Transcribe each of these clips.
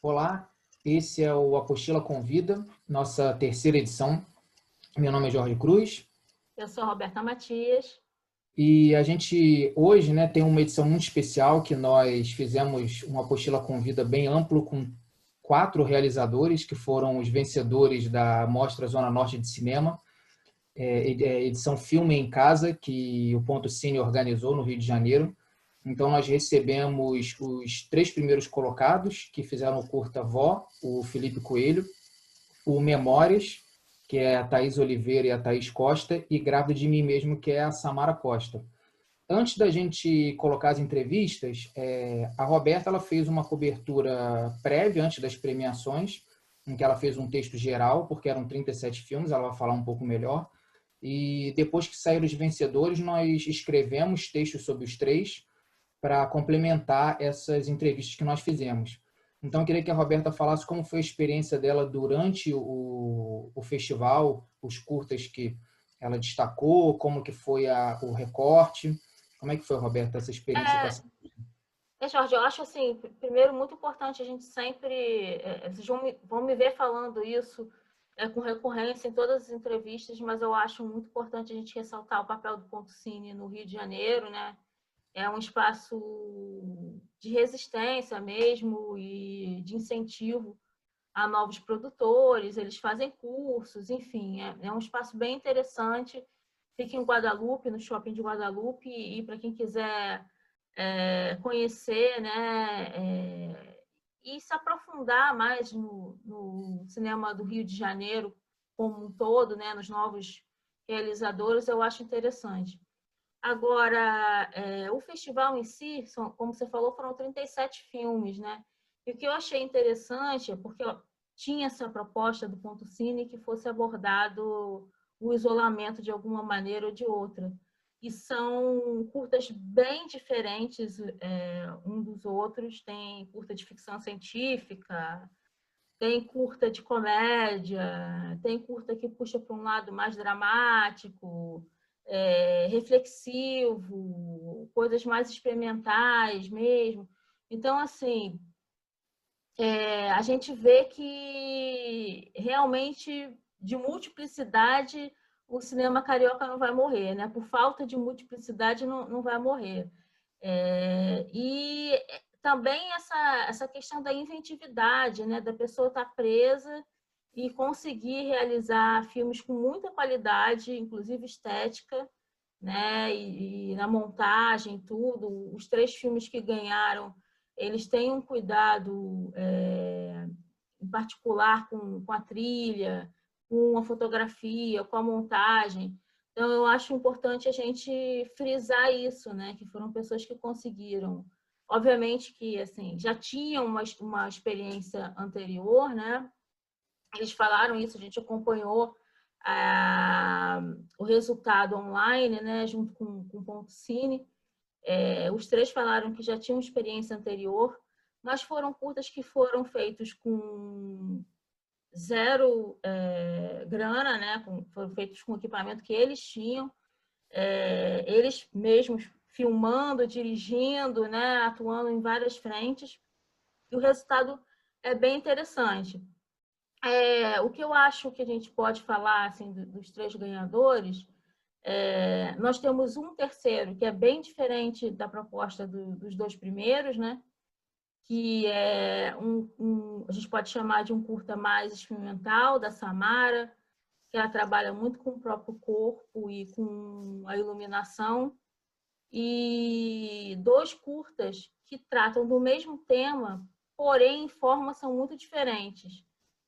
Olá, esse é o Apostila Convida, nossa terceira edição. Meu nome é Jorge Cruz Eu sou a Roberta Matias. e a gente hoje, né, tem uma edição muito especial que nós fizemos uma Apostila Convida bem amplo com 4 realizadores que foram os vencedores da Mostra Zona Norte de Cinema, edição Filme em Casa, que o Ponto Cine organizou no Rio de Janeiro. Então, nós recebemos os 3 primeiros colocados, que fizeram o curta Vó, o Felipe Coelho, o Memórias, que é a Thaís Oliveira e a Thaís Costa, e Grávida de Mim Mesmo, que é a Samara Costa. Antes da gente colocar as entrevistas, a Roberta ela fez uma cobertura prévia, antes das premiações, em que ela fez um texto geral, porque eram 37 filmes, ela vai falar um pouco melhor. E depois que saíram os vencedores, nós escrevemos textos sobre os 3 para complementar essas entrevistas que nós fizemos. Então, eu queria que a Roberta falasse como foi a experiência dela durante o festival, os curtas que ela destacou, como que foi o recorte. Como é que foi, Roberta, essa experiência com essa... Jorge, eu acho assim, primeiro, muito importante a gente sempre. Vocês vão me ver falando isso com recorrência em todas as entrevistas, mas eu acho muito importante a gente ressaltar o papel do Ponto Cine no Rio de Janeiro, né? É um espaço de resistência mesmo e de incentivo a novos produtores, eles fazem cursos, enfim, é um espaço bem interessante. Fica em Guadalupe, no shopping de Guadalupe, e para quem quiser conhecer, né, e se aprofundar mais no cinema do Rio de Janeiro como um todo, né, nos novos realizadores, eu acho interessante. Agora, o festival em si, como você falou, foram 37 filmes, né? E o que eu achei interessante é porque tinha essa proposta do Ponto Cine que fosse abordado o isolamento de alguma maneira ou de outra. E são curtas bem diferentes um dos outros. Tem curta de ficção científica, tem curta de comédia, tem curta que puxa para um lado mais dramático, reflexivo, coisas mais experimentais mesmo. Então, assim, a gente vê que realmente de multiplicidade o cinema carioca não vai morrer, né? Por falta de multiplicidade não vai morrer. E também essa questão da inventividade, né? Da pessoa estar presa e conseguir realizar filmes com muita qualidade, inclusive estética, né? E na montagem, tudo. Os 3 filmes que ganharam, eles têm um cuidado em particular com a trilha, com a fotografia, com a montagem. Então, eu acho importante a gente frisar isso, né? Que foram pessoas que conseguiram. Obviamente que assim já tinham uma experiência anterior, né? Eles falaram isso, a gente acompanhou o resultado online, né? Junto com o Ponto Cine. Os 3 falaram que já tinham experiência anterior, mas foram curtas que foram feitos com zero grana, né? Foram feitos com o equipamento que eles tinham, eles mesmos filmando, dirigindo, né? Atuando em várias frentes, e o resultado é bem interessante. O que eu acho que a gente pode falar assim, dos 3 ganhadores, nós temos um terceiro que é bem diferente da proposta dos 2 primeiros, né? Que é a gente pode chamar de um curta mais experimental, da Samara, que ela trabalha muito com o próprio corpo e com a iluminação, e 2 curtas que tratam do mesmo tema, porém em formas são muito diferentes,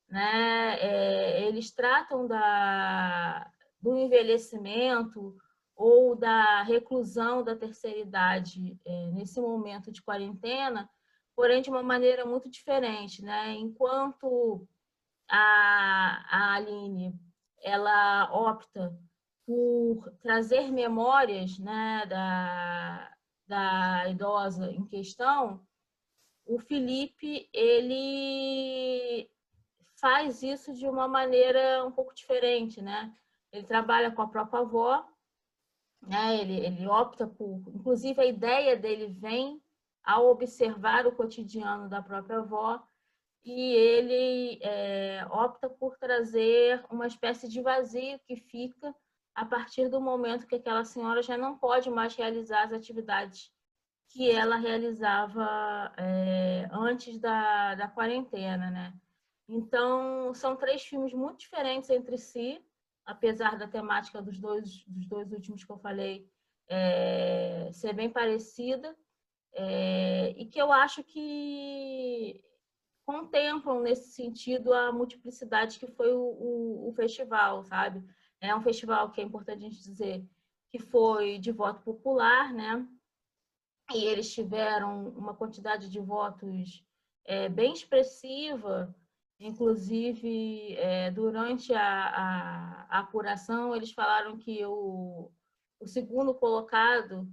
né? Eles tratam do envelhecimento ou da reclusão da terceira idade nesse momento de quarentena, porém de uma maneira muito diferente, né? Enquanto a Aline ela opta por trazer memórias, né, da idosa em questão, o Felipe ele faz isso de uma maneira um pouco diferente, né? Ele trabalha com a própria avó, né? Ele opta por, inclusive a ideia dele vem ao observar o cotidiano da própria avó, e ele opta por trazer uma espécie de vazio que fica a partir do momento que aquela senhora já não pode mais realizar as atividades que ela realizava antes da quarentena, né? Então, são 3 filmes muito diferentes entre si, apesar da temática dos dois últimos que eu falei ser bem parecida, e que eu acho que contemplam nesse sentido a multiplicidade que foi o festival, sabe? É um festival que é importante a gente dizer que foi de voto popular, né? E eles tiveram uma quantidade de votos bem expressiva, inclusive durante a apuração eles falaram que o segundo colocado,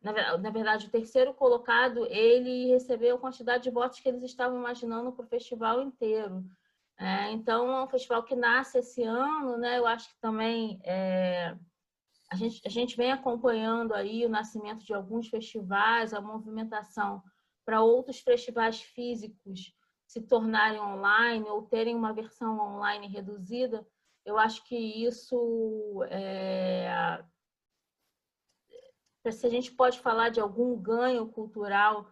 na verdade o terceiro colocado, ele recebeu a quantidade de votos que eles estavam imaginando para o festival inteiro. Então é um festival que nasce esse ano, né? Eu acho que também a gente vem acompanhando aí o nascimento de alguns festivais, a movimentação para outros festivais físicos se tornarem online ou terem uma versão online reduzida. Eu acho que isso, se a gente pode falar de algum ganho cultural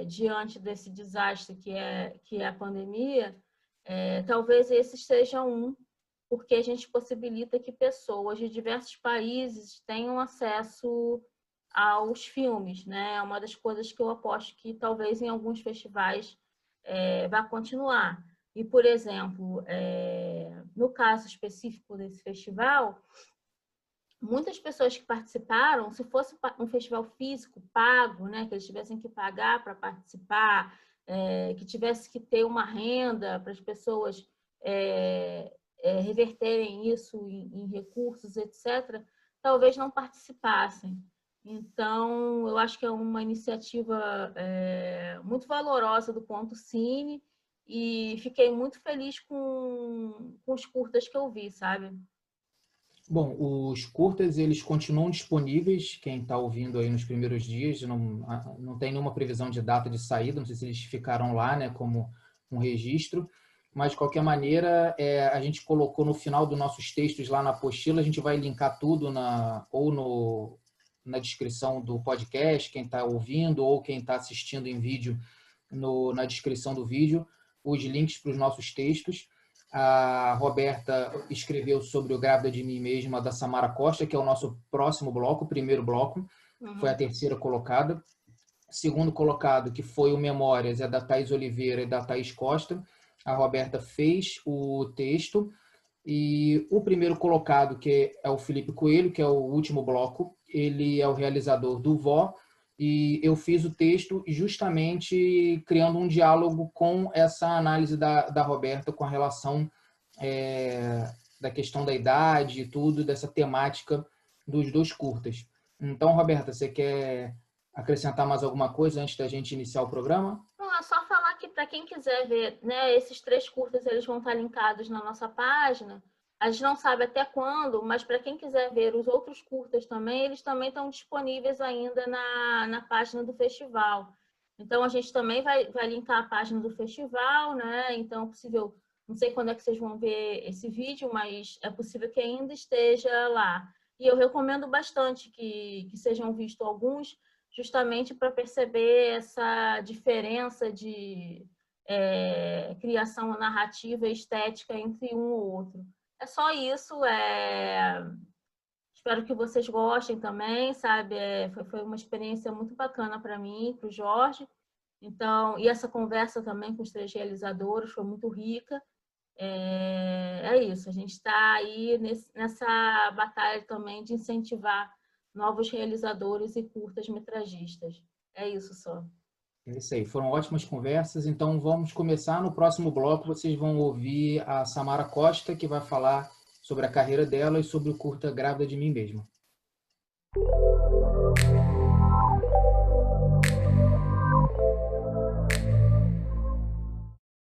diante desse desastre que é a pandemia, talvez esse seja um, porque a gente possibilita que pessoas de diversos países tenham acesso aos filmes, né? É uma das coisas que eu aposto que talvez em alguns festivais vá continuar. E, por exemplo, no caso específico desse festival, muitas pessoas que participaram, se fosse um festival físico pago, né, que eles tivessem que pagar para participar, que tivesse que ter uma renda para as pessoas reverterem isso em recursos, etc., talvez não participassem. Então, eu acho que é uma iniciativa muito valorosa do Ponto Cine e fiquei muito feliz com os curtas que eu vi, sabe? Bom, os curtas, eles continuam disponíveis, quem está ouvindo aí nos primeiros dias, não tem nenhuma previsão de data de saída, não sei se eles ficaram lá, né, como um registro, mas de qualquer maneira, a gente colocou no final dos nossos textos lá na apostila, a gente vai linkar tudo na descrição do podcast, quem está ouvindo ou quem está assistindo em vídeo, na descrição do vídeo, os links para os nossos textos. A Roberta escreveu sobre o Grávida de Mim Mesma, da Samara Costa, que é o nosso próximo bloco, o primeiro bloco, foi a terceira colocada. Segundo colocado, que foi o Memórias, é da Thaís Oliveira e da Thaís Costa. A Roberta fez o texto. E o primeiro colocado, que é o Felipe Coelho, que é o último bloco, ele é o realizador do Vó, e eu fiz o texto justamente criando um diálogo com essa análise da Roberta com a relação da questão da idade e tudo, dessa temática dos 2 curtas. Então, Roberta, você quer acrescentar mais alguma coisa antes da gente iniciar o programa? Não, é só falar que para quem quiser ver, né, esses 3 curtas eles vão estar linkados na nossa página. A gente não sabe até quando, mas para quem quiser ver os outros curtas também, eles também estão disponíveis ainda na página do festival. Então, a gente também vai linkar a página do festival, né? Então, é possível, não sei quando é que vocês vão ver esse vídeo, mas é possível que ainda esteja lá. E eu recomendo bastante que sejam vistos alguns, justamente para perceber essa diferença de criação narrativa e estética entre um ou outro. É só isso. Espero que vocês gostem também, sabe? Foi uma experiência muito bacana para mim, para o Jorge. Então, e essa conversa também com os 3 realizadores foi muito rica. Isso, a gente está aí nessa batalha também de incentivar novos realizadores e curtas-metragistas. É isso só. É isso aí, foram ótimas conversas. Então vamos começar. No próximo bloco vocês vão ouvir a Samara Costa, que vai falar sobre a carreira dela e sobre o curta Grávida de Mim Mesma.